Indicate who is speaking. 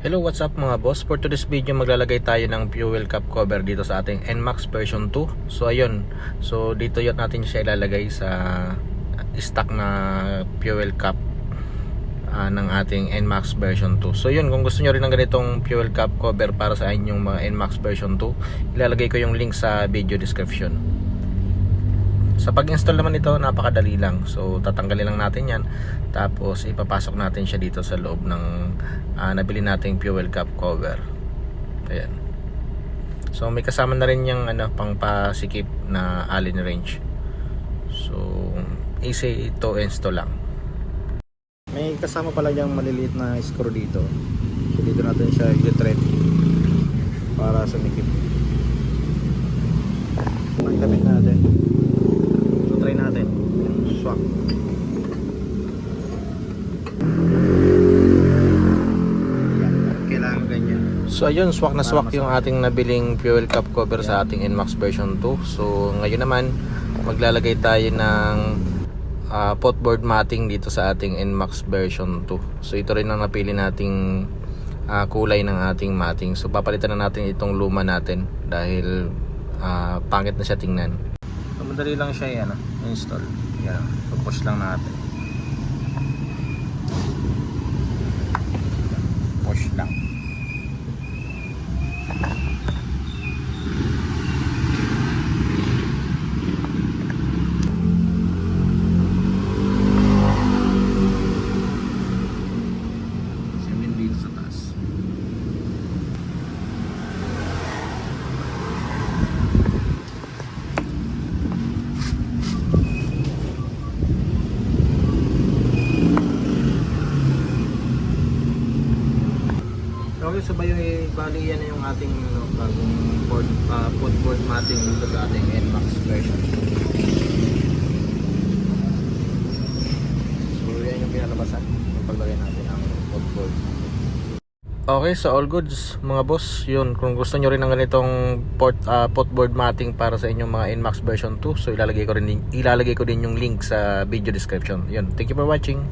Speaker 1: Hello, what's up mga boss? For today's video maglalagay tayo ng fuel cap cover dito sa ating NMAX version 2. So ayun, so dito yun natin siya ilalagay sa stock na fuel cap ng ating NMAX version 2. So yun, kung gusto nyo rin ng ganitong fuel cap cover para sa inyong mga NMAX version 2, ilalagay ko yung link sa video description. Sa pag-install naman ito, napakadali lang. So tatanggalin lang natin yan, tapos ipapasok natin siya dito sa loob ng nabili nating fuel cap cover. Ayan. So may kasama na rin yung pang pasikip na Allen wrench. So easy to install lang. May kasama pala yung maliliit na screw dito. So dito natin siya i-thread para sumikip. Pagkabit natin. Try natin swak. Yan, kailangan ganyan. So ayun, swak na swak yung ating nabiling fuel cap cover sa ating NMAX version 2. So ngayon naman maglalagay tayo ng potboard matting dito sa ating NMAX version 2. So ito rin ang napili nating kulay ng ating matting. So papalitan na natin itong luma natin dahil pangit na siya tingnan. So madali lang siya yan, install. Yan, push lang natin. Push lang. Simin dito sa taas. Okay, so bali yan na yung ating bagong potboard matting dito sa ating NMAX version. So yan yung pinalabasan ng paglagay natin ang potboard. Okay, so all goods mga boss. Yun, kung gusto nyo rin ng ganitong potboard matting para sa inyong mga NMAX version 2, so ilalagay ko din yung link sa video description. Yun, thank you for watching.